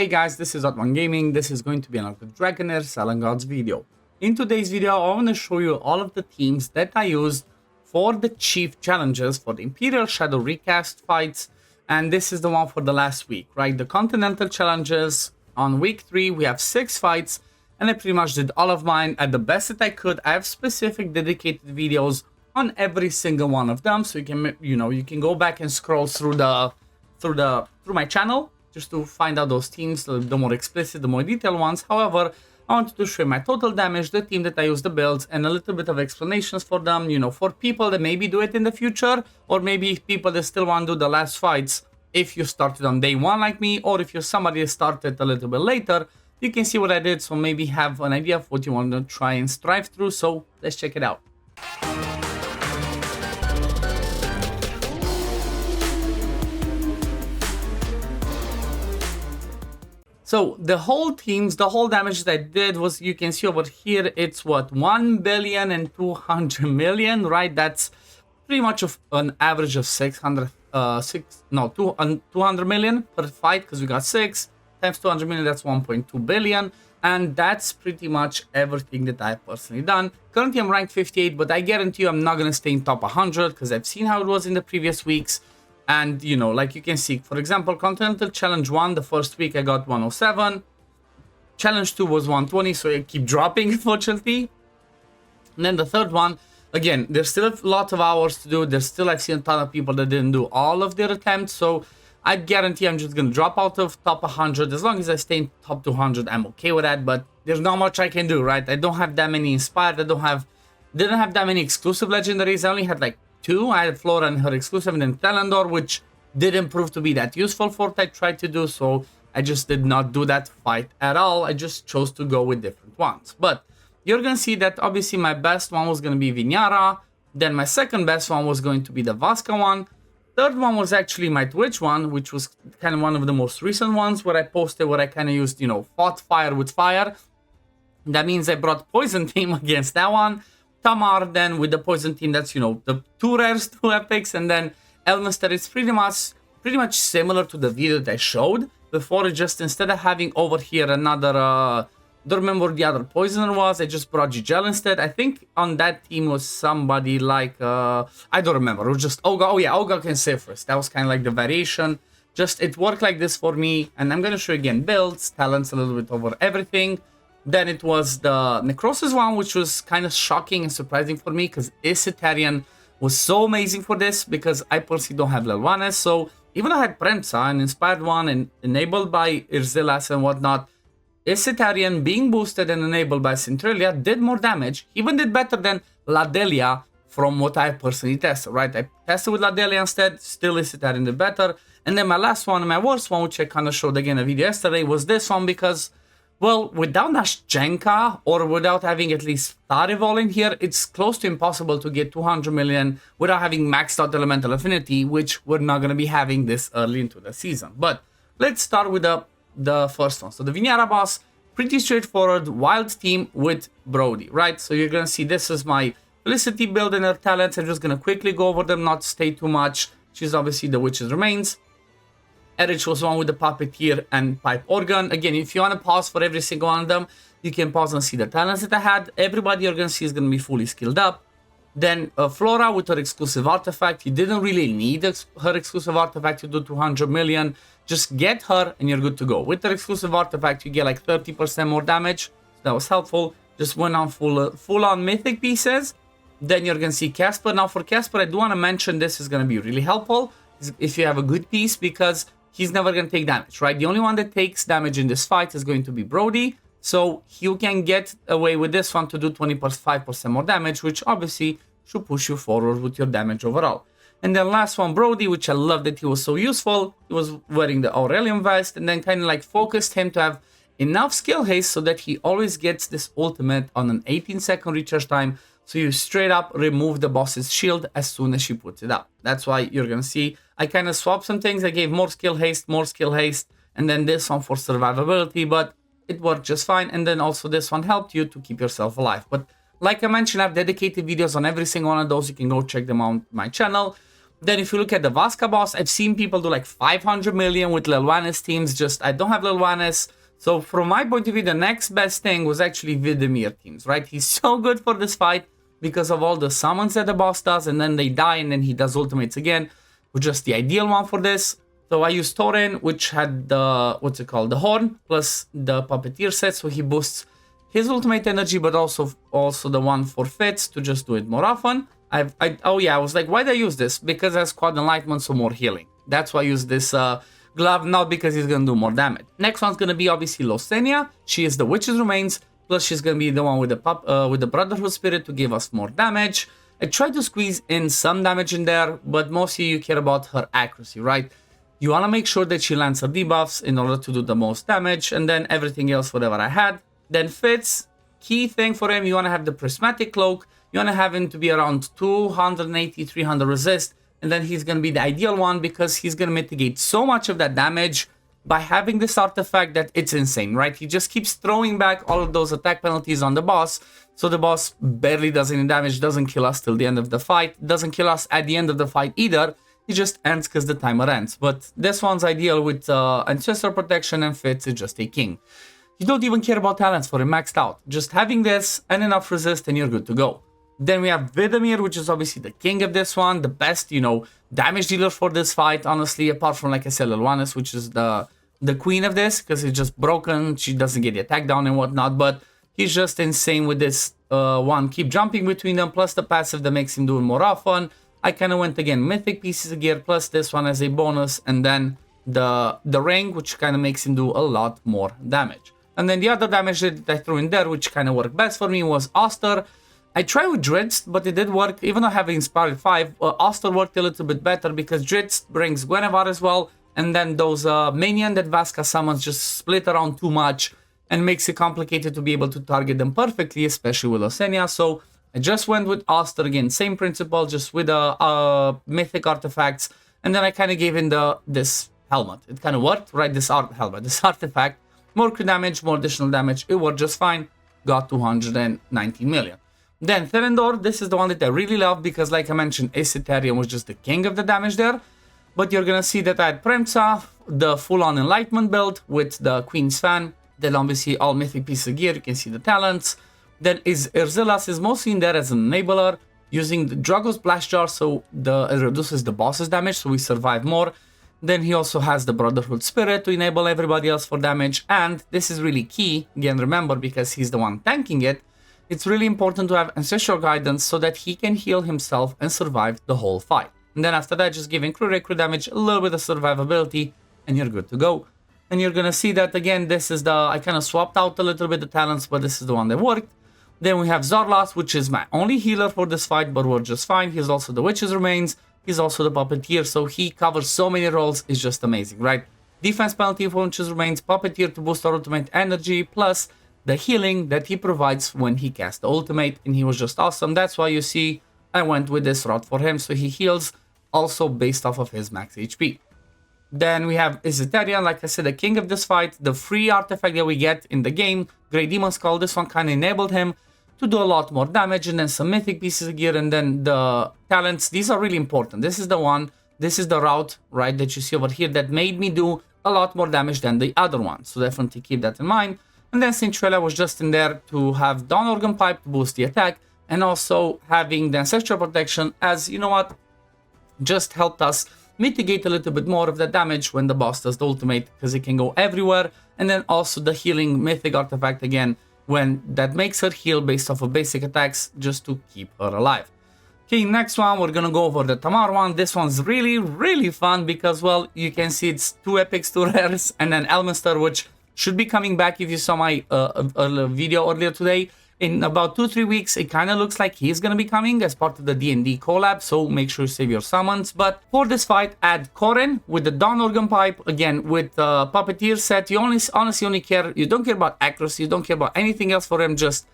Hey guys, this is OddOneGaming. This is going to be another Dragonheir Selling Gods video. In today's video, I want to show you all of the teams that I used for the Chief challenges for the Imperial Shadow recast fights. And this is the one for the last week, right? The Continental challenges. On week 3, we have 6 fights. And I pretty much did all of mine at the best that I could. I have specific dedicated videos on every single one of them. So you can go back and scroll through my channel, just to find out those teams, the more explicit, the more detailed ones. However, I wanted to show you my total damage, the team that I use, the builds, and a little bit of explanations for them, for people that maybe do it in the future, or maybe people that still want to do the last fights if you started on day 1 like me, or if you're somebody that started a little bit later, you can see what I did, so maybe have an idea of what you want to try and strive through, so let's check it out. So the whole teams, the whole damage that I did was, you can see over here, it's what, 1,200,000,000, right? That's pretty much of an average of 200 million per fight, because we got 6 times 200 million, that's 1.2 billion. And that's pretty much everything that I've personally done. Currently I'm ranked 58, but I guarantee you I'm not going to stay in top 100, because I've seen how it was in the previous weeks. And, like you can see, for example, Continental Challenge 1, the first week I got 107. Challenge 2 was 120, so I keep dropping, unfortunately. And then the third one, again, there's still a lot of hours to do. I've seen a ton of people that didn't do all of their attempts. So I guarantee I'm just going to drop out of top 100. As long as I stay in top 200, I'm okay with that. But there's not much I can do, right? I don't have that many inspired. Didn't have that many exclusive legendaries. I only had like 2. I had Flora and her exclusive, and then Telendor, which didn't prove to be that useful for what I tried to do, so I just did not do that fight at all. I just chose to go with different ones. But you're gonna see that obviously my best one was gonna be Vinara, then my second best one was going to be the Vasa one, third one was actually my Twitch one, which was kind of one of the most recent ones where I posted where I kind of used, fought fire with fire. That means I brought Poison Team against that one. Tamar then with the Poison Team, that's, the 2 rares, 2 epics, and then Elminster is pretty much similar to the video that I showed before. Just instead of having over here another, don't remember what the other poisoner was, I just brought Gigel instead. I think on that team was somebody like, I don't remember, it was just Olga. Oh yeah, Olga can save first. That was kind of like the variation. Just, it worked like this for me, and I'm gonna show you again builds, talents, a little bit over everything. Then it was the Necrosis one, which was kind of shocking and surprising for me, because Isitarian was so amazing for this, because I personally don't have level 1s, so even though I had Premsa, an inspired one, and enabled by Irzilas and whatnot, Isitarian being boosted and enabled by Centralia did more damage, even did better than Ladelia from what I personally tested, right? I tested with Ladelia instead, still Isitarian did better. And then my last one, my worst one, which I kind of showed again in a video yesterday, was this one, because, well, without Nashchenka, or without having at least Starivol in here, it's close to impossible to get 200 million without having maxed out Elemental Affinity, which we're not going to be having this early into the season. But let's start with the first one. So the Vinara boss, pretty straightforward, wild team with Brody, right? So you're going to see this is my Felicity build and her talents. I'm just going to quickly go over them, not stay too much. She's obviously the Witch's Remains. Erich was one with the Puppeteer and Pipe Organ. Again, if you want to pause for every single one of them, you can pause and see the talents that I had. Everybody you're going to see is going to be fully skilled up. Then Flora with her exclusive artifact. You didn't really need her exclusive artifact to do 200 million. Just get her and you're good to go. With her exclusive artifact, you get like 30% more damage. That was helpful. Just went on full-on mythic pieces. Then you're going to see Casper. Now for Casper, I do want to mention this is going to be really helpful if you have a good piece, because he's never going to take damage, right? The only one that takes damage in this fight is going to be Brody. So you can get away with this one to do 25% more damage, which obviously should push you forward with your damage overall. And then last one, Brody, which I love that he was so useful. He was wearing the Aurelian vest, and then kind of like focused him to have enough skill haste so that he always gets this ultimate on an 18-second recharge time. So you straight up remove the boss's shield as soon as she puts it up. That's why you're going to see I kind of swapped some things. I gave more skill haste, and then this one for survivability, but it worked just fine. And then also this one helped you to keep yourself alive. But like I mentioned, I have dedicated videos on every single one of those. You can go check them on my channel. Then if you look at the Vasa boss, I've seen people do like 500 million with Lilwanis teams. Just, I don't have Lilwanis. So from my point of view, the next best thing was actually Vidimir teams, right? He's so good for this fight because of all the summons that the boss does, and then they die, and then he does ultimates again, which is the ideal one for this. So I used Thorin, which had the, what's it called, the Horn, plus the Puppeteer set, so he boosts his ultimate energy, but also the one for Fitz to just do it more often. Oh yeah, I was like, why did I use this? Because it has Quad Enlightenment, so more healing. That's why I use this glove, not because he's gonna do more damage. Next one's gonna be obviously Losenia. She is the Witch's Remains, plus she's gonna be the one with the Brotherhood Spirit to give us more damage. I tried to squeeze in some damage in there, but mostly you care about her accuracy, right? You wanna make sure that she lands her debuffs in order to do the most damage, and then everything else, whatever I had. Then Fitz, key thing for him, you wanna have the Prismatic Cloak. You want to have him to be around 280, 300 resist, and then he's going to be the ideal one because he's going to mitigate so much of that damage by having this artifact that it's insane, right? He just keeps throwing back all of those attack penalties on the boss, so the boss barely does any damage, doesn't kill us till the end of the fight, doesn't kill us at the end of the fight either, he just ends because the timer ends. But this one's ideal with Ancestral Protection, and Fitz is just a king. You don't even care about talents for him maxed out. Just having this and enough resist and you're good to go. Then we have Vidimir, which is obviously the king of this one, the best, you know, damage dealer for this fight, honestly, apart from, like I said, Lilwanis, which is the queen of this, because it's just broken, she doesn't get the attack down and whatnot, but he's just insane with this one. Keep jumping between them, plus the passive that makes him do it more often. I kind of went, again, mythic pieces of gear, plus this one as a bonus, and then the ring, which kind of makes him do a lot more damage. And then the other damage that I threw in there, which kind of worked best for me, was Oster. I tried with Dritz, but it did work. Even though having Inspired 5, Oster worked a little bit better because Dritz brings Guinevere as well, and then those minion that Vasa summons just split around too much and makes it complicated to be able to target them perfectly, especially with Losenia. So I just went with Oster again, same principle, just with mythic artifacts, and then I kind of gave in this helmet. It kind of worked, right? This artifact, more crit damage, more additional damage. It worked just fine. Got 219 million. Then Therendor, this is the one that I really love because, like I mentioned, Aetheterium was just the king of the damage there. But you're gonna see that I had Premsa, the full-on Enlightenment build with the Queen's Fan. Then obviously all mythic pieces of gear, you can see the talents. Then Erzilas is mostly in there as an enabler, using the Drago's Blast Jar, so it reduces the boss's damage, so we survive more. Then he also has the Brotherhood Spirit to enable everybody else for damage. And this is really key, again remember, because he's the one tanking it. It's really important to have Ancestral Guidance so that he can heal himself and survive the whole fight. And then after that, just giving crit damage, a little bit of survivability, and you're good to go. And you're gonna see that again, this is I kind of swapped out a little bit the talents, but this is the one that worked. Then we have Zorlas, which is my only healer for this fight, but worked just fine. He's also the Witch's Remains, he's also the Puppeteer, so he covers so many roles, it's just amazing, right? Defense penalty for Witch's Remains, Puppeteer to boost our ultimate energy, plus the healing that he provides when he casts the ultimate, and he was just awesome. That's why you see I went with this route for him, so he heals also based off of his max HP. Then we have Aetheterium, like I said, the king of this fight, the free artifact that we get in the game, Great Demon's Call. This one kind of enabled him to do a lot more damage, and then some mythic pieces of gear, and then the talents. These are really important. This is the one, this is the route, right, that you see over here that made me do a lot more damage than the other one, so definitely keep that in mind. And then Cinderella was just in there to have Dawn Organ Pipe to boost the attack, and also having the Ancestral Protection as, you know what, just helped us mitigate a little bit more of the damage when the boss does the ultimate, because it can go everywhere. And then also the healing mythic artifact again, when that makes her heal based off of basic attacks just to keep her alive. Okay, next one, we're gonna go over the Tamar one. This one's really fun because, well, you can see it's 2 epics, 2 rares, and then Elminster, which should be coming back. If you saw my video earlier today, in about 2-3 weeks, it kind of looks like he's gonna be coming as part of the D&D collab, so make sure you save your summons. But for this fight, add Corin with the Dawn Organ Pipe, again with the Puppeteer set. You honestly only care, you don't care about accuracy, you don't care about anything else for him, just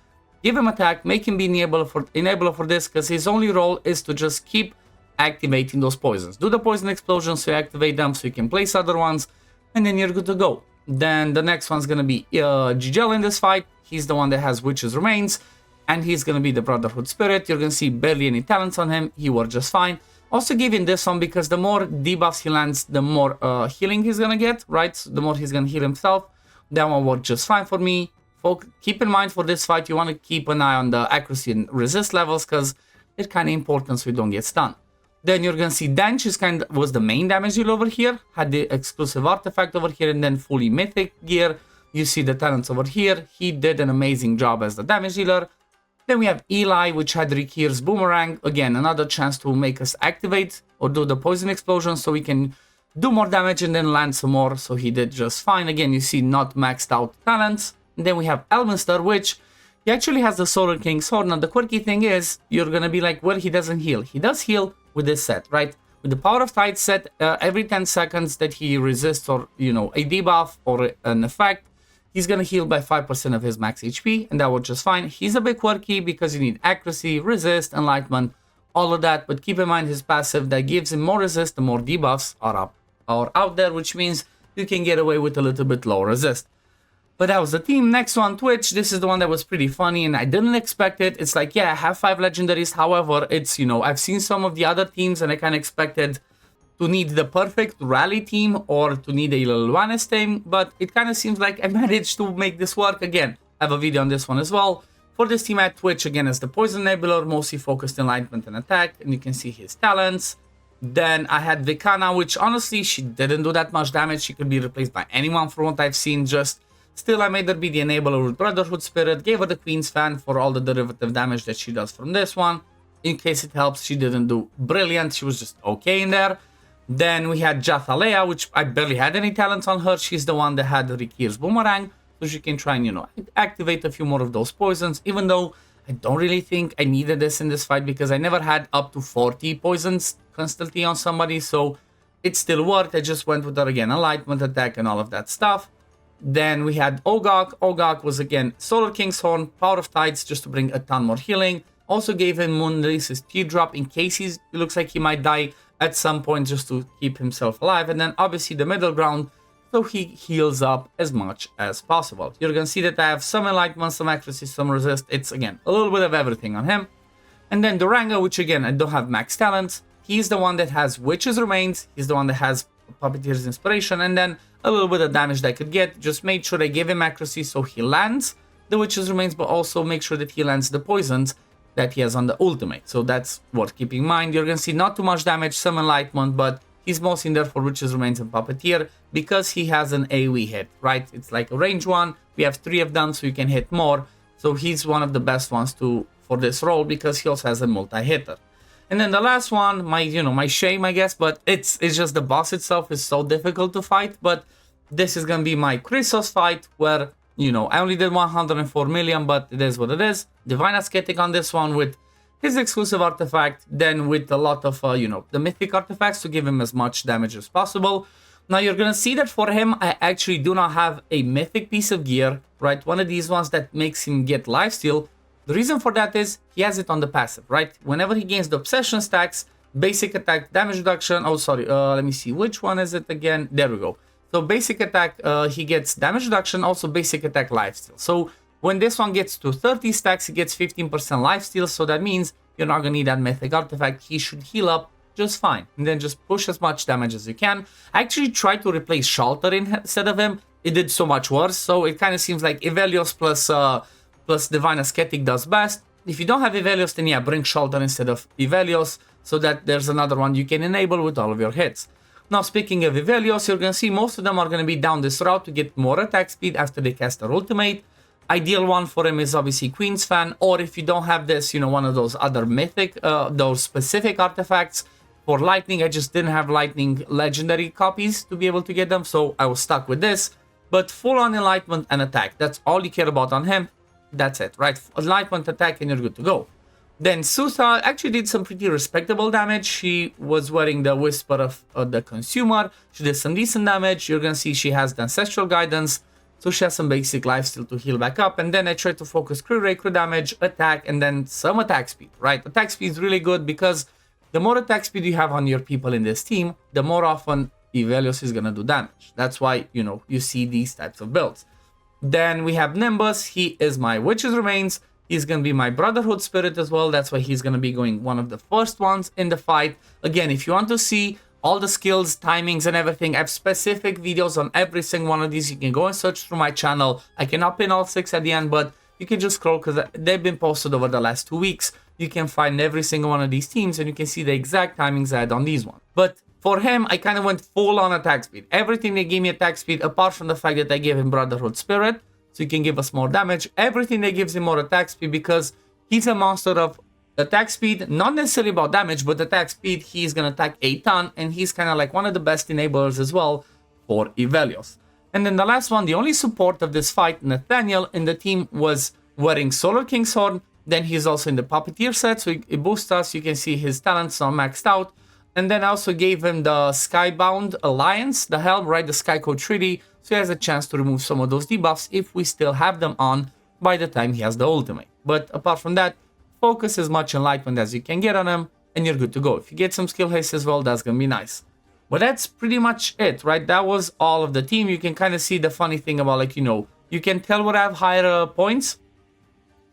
give him attack, make him be enabler for this, because his only role is to just keep activating those poisons. Do the poison explosions so you activate them so you can place other ones, and then you're good to go. Then the next one's gonna be Gigel in this fight. He's the one that has Witch's Remains, and he's gonna be the Brotherhood Spirit. You're gonna see barely any talents on him, he worked just fine. Also gave him this one because the more debuffs he lands, the more healing he's gonna get, right? So the more he's gonna heal himself. That one worked just fine for me. Keep in mind for this fight, you want to keep an eye on the accuracy and resist levels because it's kind of important so you don't get stunned. Then you're gonna see Dench was the main damage dealer over here, had the exclusive artifact over here, and then fully mythic gear. You see the talents over here. He did an amazing job as the damage dealer. Then we have Eli, which had Rikir's Boomerang. Again, another chance to make us activate or do the poison explosion so we can do more damage and then land some more. So he did just fine. Again, you see not maxed out talents. And then we have Elminster, which he actually has the Solar King Sword. Now, the quirky thing is, you're going to be like, well, he doesn't heal. He does heal with this set, right? With the Power of Tide set, every 10 seconds that he resists or, you know, a debuff or an effect, he's going to heal by 5% of his max HP, and that was just fine. He's a bit quirky because you need accuracy, resist, enlightenment, all of that. But keep in mind his passive that gives him more resist, the more debuffs are out there, which means you can get away with a little bit lower resist. But that was the team. Next one, Twitch. This is the one that was pretty funny and I didn't expect it. It's like, yeah, I have 5 legendaries. However, it's, you know, I've seen some of the other teams and I kind of expected to need the perfect rally team or to need a Lilwanis team. But it kind of seems like I managed to make this work. Again, I have a video on this one as well. For this team at Twitch, again, as the Poison Nebular, mostly focused enlightenment and attack. And you can see his talents. Then I had Vikana, which honestly, she didn't do that much damage. She could be replaced by anyone from what I've seen. Still, I made her be the enabler with Brotherhood Spirit, gave her the Queen's Fan for all the derivative damage that she does from this one. In case it helps, she didn't do brilliant, she was just okay in there. Then we had Jathalea, which I barely had any talents on her. She's the one that had Rikir's Boomerang, so she can try and, you know, activate a few more of those poisons, even though I don't really think I needed this in this fight because I never had up to 40 poisons constantly on somebody, so it still worked. I just went with her again, enlightenment attack and all of that stuff. Then we had Ogok. Ogok was again Solar King's Horn, Power of Tides just to bring a ton more healing. Also gave him Moonlisa's Teardrop in case it looks like he might die at some point just to keep himself alive. And then obviously the middle ground, so he heals up as much as possible. You're gonna see that I have some enlightenment, some accuracy, some resist. It's again a little bit of everything on him. And then Duranga, which again I don't have max talents. He's the one that has Witch's Remains. He's the one that has Puppeteer's Inspiration, and then a little bit of damage that I could get. Just made sure I gave him accuracy so he lands the Witch's Remains, but also make sure that he lands the poisons that he has on the ultimate. So that's worth keeping in mind. You're gonna see not too much damage, some enlightenment, but he's mostly in there for Witch's Remains and Puppeteer because he has an AoE hit, right? It's like a range one. We have 3 of them, so you can hit more. So he's one of the best ones for this role because he also has a multi-hitter. And then the last one, my shame, I guess, but it's just the boss itself is so difficult to fight. But this is gonna be my Chrysos fight where, you know, I only did 104 million, but it is what it is. Divine Ascetic on this one with his exclusive artifact, then with a lot of, the mythic artifacts to give him as much damage as possible. Now you're gonna see that for him, I actually do not have a mythic piece of gear, right? One of these ones that makes him get lifesteal. The reason for that is he has it on the passive, right? Whenever he gains the obsession stacks, basic attack, damage reduction. Oh, sorry. Let me see. Which one is it again? There we go. So basic attack, he gets damage reduction, also basic attack lifesteal. So when this one gets to 30 stacks, he gets 15% lifesteal. So that means you're not going to need that mythic artifact. He should heal up just fine. And then just push as much damage as you can. I actually tried to replace Shelter instead of him. It did so much worse. So it kind of seems like Evelios plus Divine Ascetic does best. If you don't have Evelios, then yeah, bring Shelter instead of Evelios, so that there's another one you can enable with all of your hits. Now, speaking of Evelios, you're going to see most of them are going to be down this route to get more attack speed after they cast their ultimate. Ideal one for him is obviously Queen's Fan, or if you don't have this, one of those other mythic, those specific artifacts. For Lightning, I just didn't have Lightning legendary copies to be able to get them, so I was stuck with this. But full on Enlightenment and attack, that's all you care about on him. That's it, right? Enlightenment, attack, and you're good to go. Then Sutha actually did some pretty respectable damage. She was wearing the Whisper of the Consumer. She did some decent damage. You're gonna see she has the Ancestral Guidance, so she has some basic lifesteal to heal back up. And then I tried to focus Crit Rate, Crit Damage, attack, and then some attack speed, right? Attack speed is really good because the more attack speed you have on your people in this team, the more often Evelios is gonna do damage. That's why, you see these types of builds. Then we have Nimbus. He is my Witch's Remains. He's going to be my Brotherhood Spirit as well. That's why he's going to be going one of the first ones in the fight. Again, if you want to see all the skills, timings, and everything, I have specific videos on every single one of these. You can go and search through my channel. I cannot pin all 6 at the end, but you can just scroll because they've been posted over the last 2 weeks. You can find every single one of these teams and you can see the exact timings I had on these ones. But for him, I kind of went full on attack speed. Everything they gave me attack speed, apart from the fact that I gave him Brotherhood Spirit, so he can give us more damage. Everything that gives him more attack speed because he's a monster of attack speed, not necessarily about damage, but attack speed. He's going to attack a ton and he's kind of like one of the best enablers as well for Ivelios. And then the last one, the only support of this fight, Nathaniel, in the team was wearing Solar King's Horn. Then he's also in the Puppeteer set, so it boosts us. You can see his talents are maxed out. And then I also gave him the Skybound Alliance, the helm, right, the Sky Code Treaty, so he has a chance to remove some of those debuffs if we still have them on by the time he has the ultimate. But apart from that, focus as much enlightenment as you can get on him, and you're good to go. If you get some skill haste as well, that's gonna be nice. But that's pretty much it, right? That was all of the team. You can kind of see the funny thing about, like, you know, you can tell where I have higher points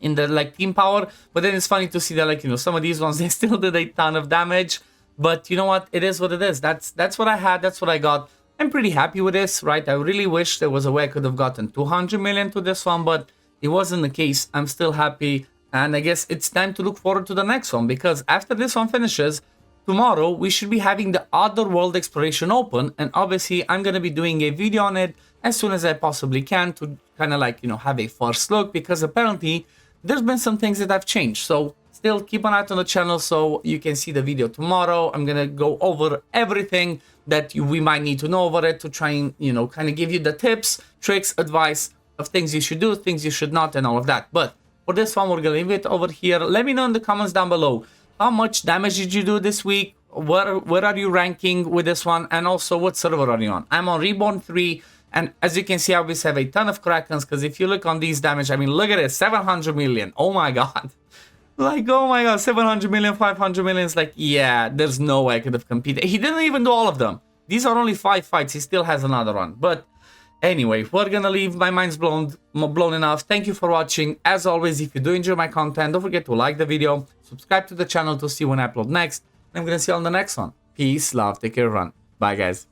in the, like, team power, but then it's funny to see that, like, you know, some of these ones, they still did a ton of damage. But you know what? It is what it is. That's what I had. That's what I got. I'm pretty happy with this, right? I really wish there was a way I could have gotten 200 million to this one, but it wasn't the case. I'm still happy. And I guess it's time to look forward to the next one, because after this one finishes, tomorrow we should be having the Other World Exploration open. And obviously I'm going to be doing a video on it as soon as I possibly can to kind of like, you know, have a first look, because apparently there's been some things that have changed. So still keep an eye on the channel so you can see the video tomorrow. I'm gonna go over everything that we might need to know over it to try and, you know, kind of give you the tips, tricks, advice of things you should do, things you should not, and all of that. But for this one, we're gonna leave it over here. Let me know in the comments down below, how much damage did you do this week? Where are you ranking with this one? And also, what server are you on? I'm on Reborn 3. And as you can see, I obviously have a ton of Krakens, because if you look on these damage, I mean, look at it, 700 million. Oh my god. Like, oh my god, 700 million, 500 million. It's like, yeah, there's no way I could have competed. He didn't even do all of them. These are only 5 fights. He still has another one. But anyway, we're gonna leave. My mind's blown enough. Thank you for watching. As always, if you do enjoy my content, don't forget to like the video, subscribe to the channel to see when I upload next. And I'm gonna see you on the next one. Peace, love, take care, run. Bye, guys.